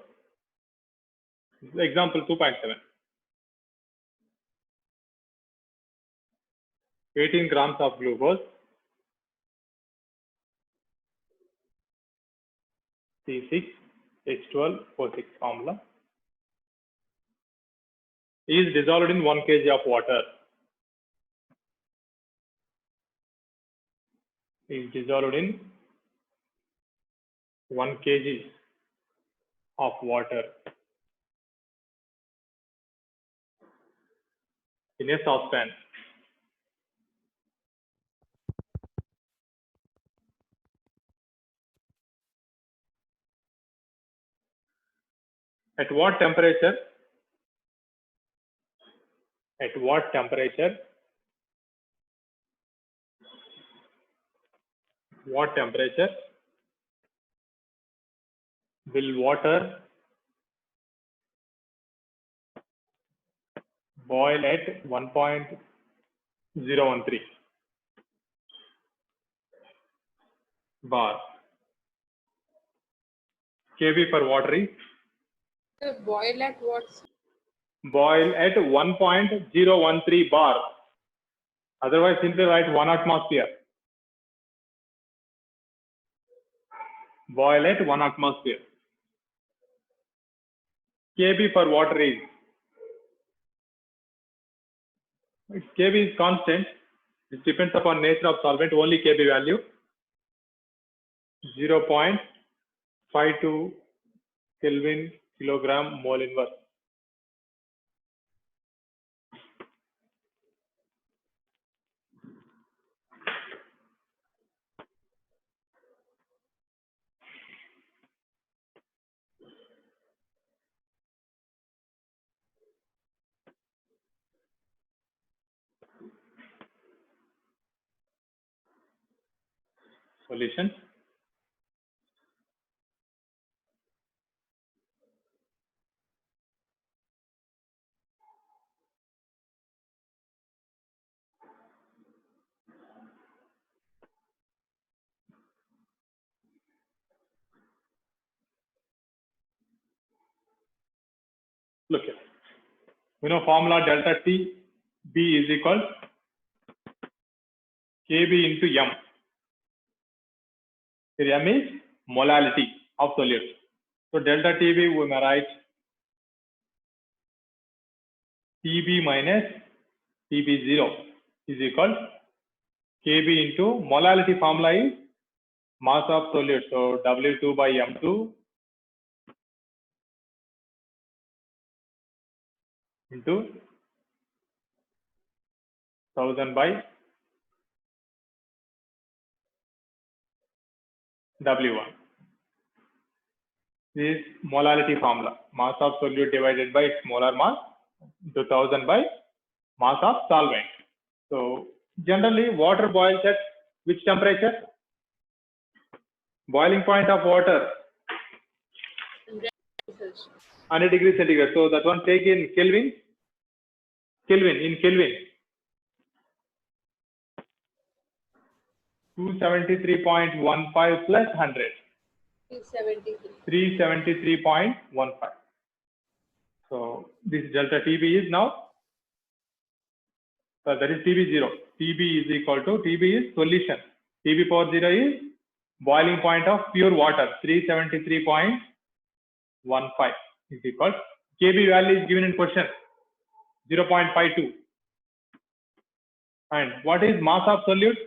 Example 2.7. 18 grams of glucose, C6H12O6 formula, is dissolved in 1 kg of water. Is dissolved in 1 kg of water in a saucepan. At what temperature? At what temperature? What temperature will water boil at 1.013 bar? kb for water is The boil at what? boil at 1.013 bar. Otherwise, simply write 1 atmosphere. Boil at 1 atmosphere. kb for water is, kb is constant. It depends upon nature of solvent. Only kb value 0.52 Kelvin kilogram mole inverse. Solution. Look here. We know formula delta T B is equal kb into m. Here m is molality of solute. So delta TB we may write TB minus TB0 is equal kb into molality formula is mass of solute. So W2 by M2 into 1000 by W1. This is molality formula. Mass of solute divided by its molar mass into 1000 by mass of solvent. So generally water boils at which temperature? Boiling point of water 100 degrees centigrade. So that one take in Kelvin. In Kelvin. 273.15 plus 100. 373. 373.15. So this delta TB is now, that is TB0. TB is equal to, TB is solution. TB power 0 is boiling point of pure water, 373.15 is equal. kb value is given in question, 0.52. And what is mass of solute?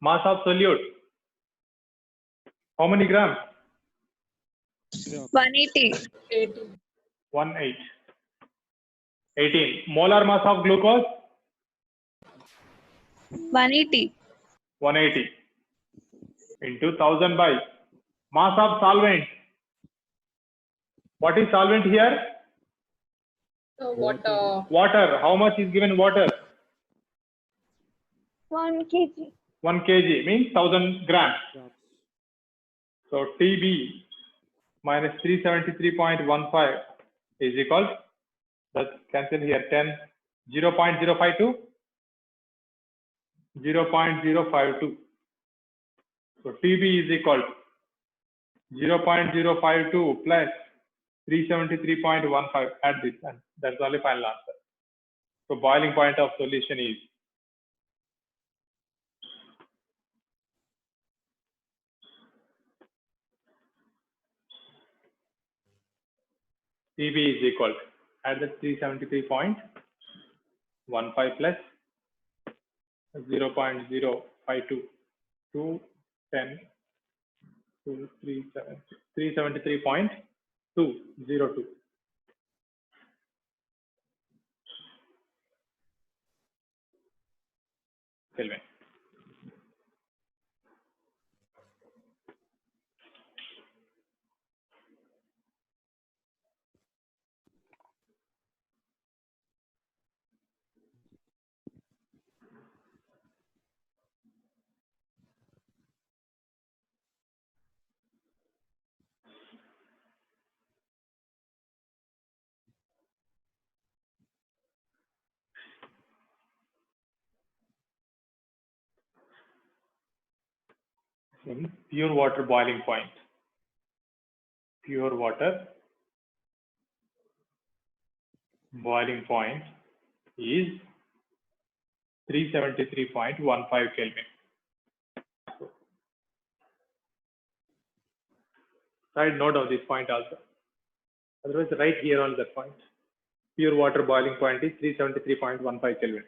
Mass of solute. How many grams? 180. 18. 18. Molar mass of glucose? 180. 180 into 1000 by mass of solvent. What is solvent here? Water. Water. How much is given water? 1 kg. 1 kg means 1000 grams. So TB minus 373.15 is equal, let's cancel here 10, 0.052, 0.052. So TB is equal to 0.052 plus 373.15. Add this and that's the only final answer. So boiling point of solution is TB is equal to, add the 373.15 plus 0.052 to 10 to 373.202. Kelvin. In pure water boiling point. Pure water boiling point is 373.15 Kelvin. Write note of this point also. Otherwise, write here on that point. Pure water boiling point is 373.15 Kelvin.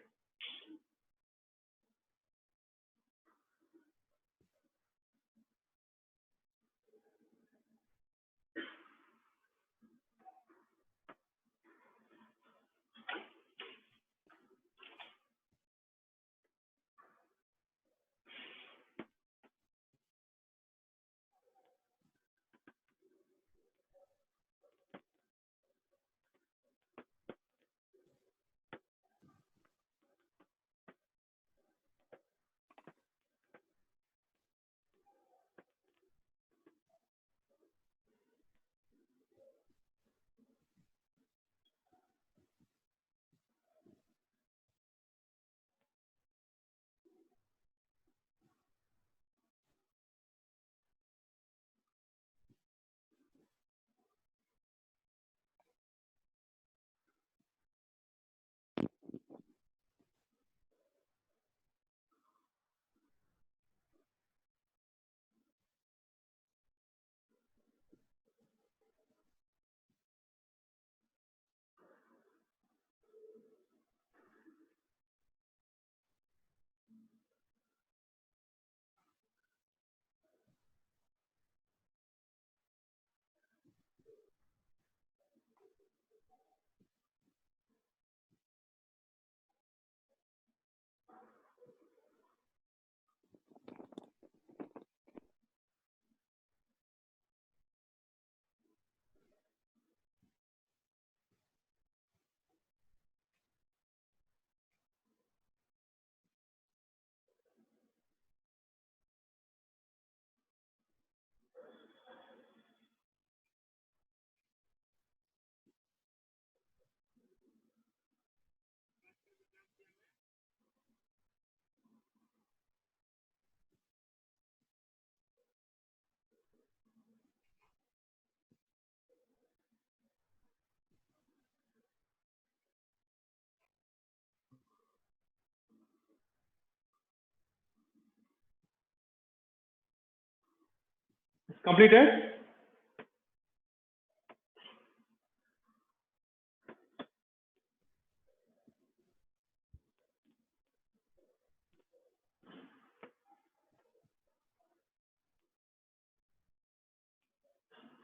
Completed?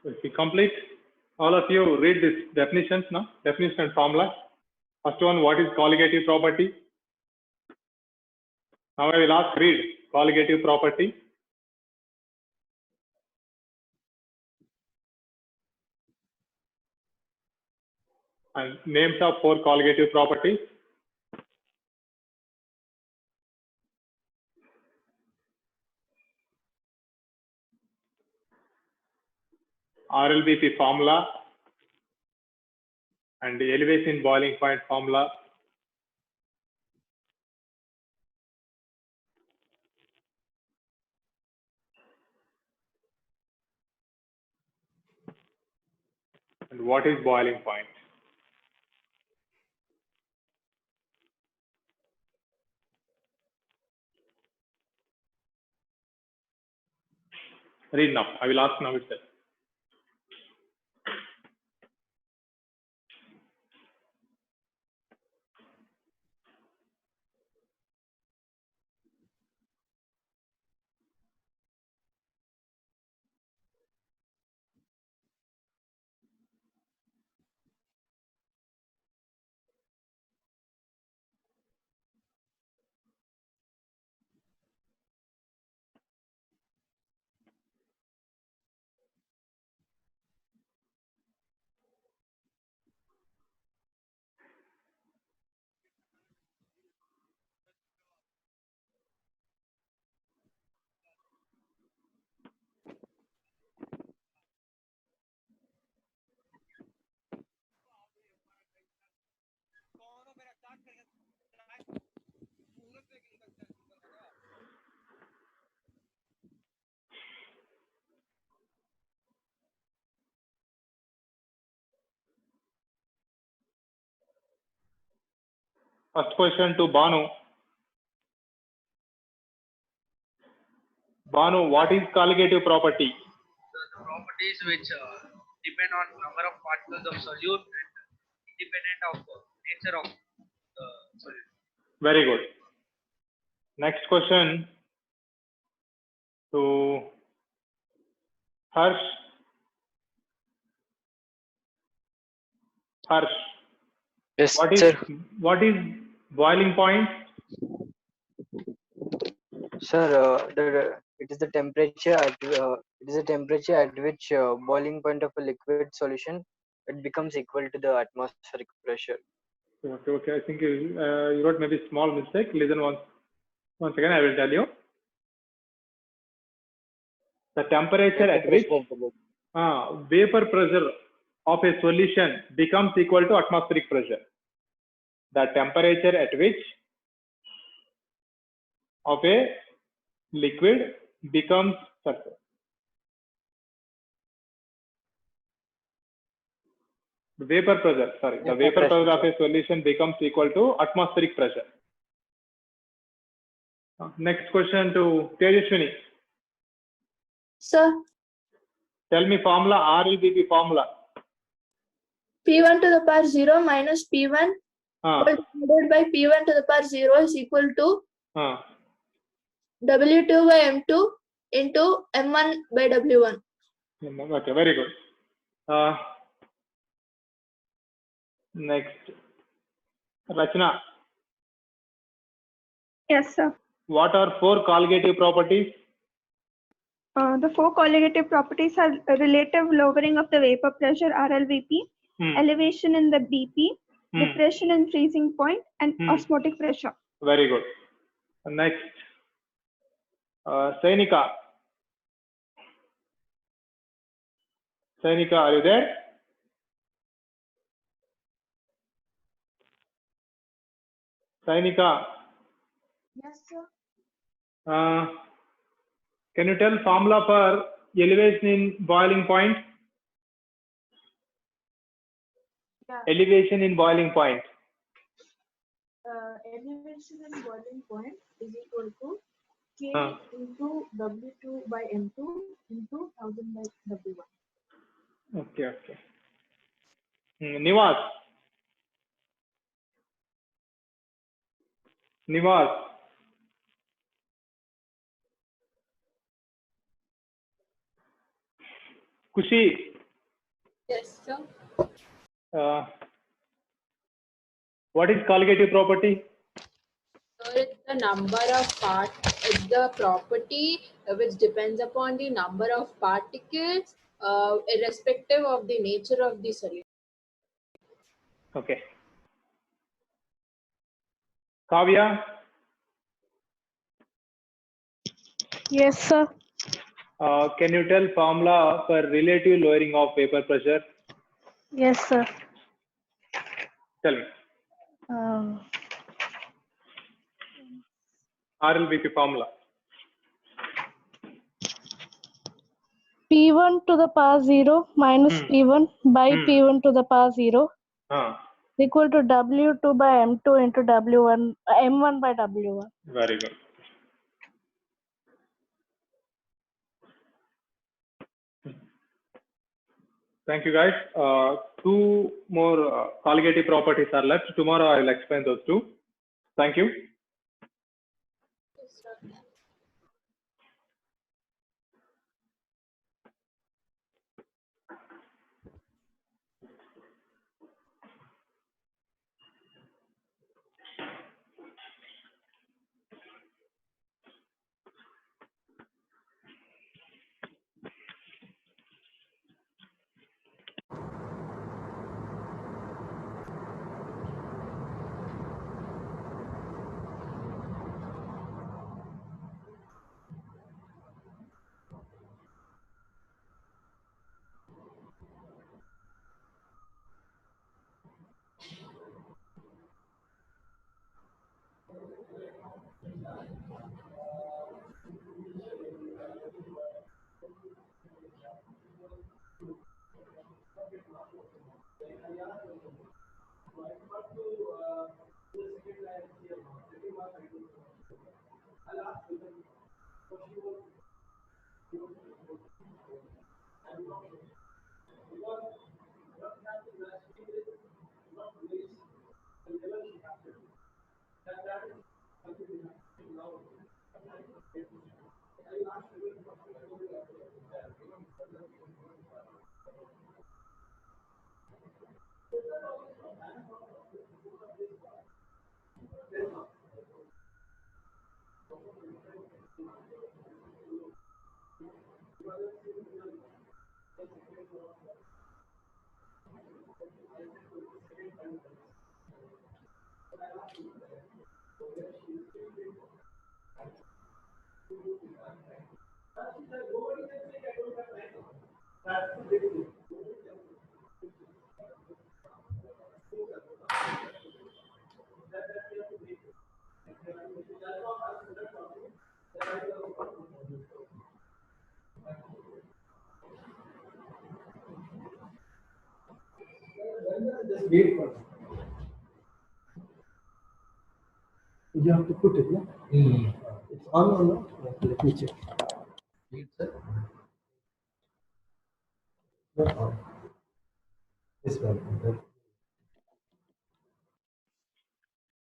So if we complete, all of you read this definitions now, definition and formula. First one, what is colligative property? Now I will ask read colligative property. And names of 4 colligative properties. RLBP formula and the elevation boiling point formula. And what is boiling point? Read now. I will ask now itself. First question to Banu. Banu, what is colligative property? The properties which depend on number of particles of solute and independent of nature of the solute. Very good. Next question to Harsh. Harsh, Yes, what is sir. boiling point? Sir, it is the temperature at which boiling point of a liquid solution it becomes equal to the atmospheric pressure. Okay. I think you wrote maybe small mistake. Listen once again. I will tell you. The temperature at which vapor pressure of a solution becomes equal to atmospheric pressure. The temperature at which of a liquid becomes the vapor pressure of a solution becomes equal to atmospheric pressure. Next question to Tejaswini. Sir, Tell me formula, RLBP formula. P1 to the power 0 minus P1 divided by P1 to the power 0 is equal to W2 by M2 into M1 by W1. Okay, very good. Next, Rachna. Yes, sir. What are 4 colligative properties? The 4 colligative properties are relative lowering of the vapor pressure RLVP, elevation in the BP, depression and freezing point, and osmotic pressure. Very good. Next, Sainika. Sainika, are you there? Sainika. Yes, sir. Can you tell formula for elevation in boiling point? Yeah. Elevation in boiling point. Elevation in boiling point is equal to K into W2 by M2 into 1000 by W1. Okay. Nivas. Kushi. Yes, sir. What is colligative property? It's the number of it's the property which depends upon the number of particles, irrespective of the nature of the solution. Okay. Kavya, Yes, sir. can you tell formula for relative lowering of vapor pressure? Yes, sir. Tell me. RLVP formula. P1 to the power 0 minus P1 by P1 to the power 0 equal to W2 by M2 into W1, M1 by W1. Very good. Thank you, guys. Two more colligative properties are left. Tomorrow I will explain those two. Thank you. Wait for it. You have to put it, no? It's on or not? Let me check. Wait, sir. Not on. This one.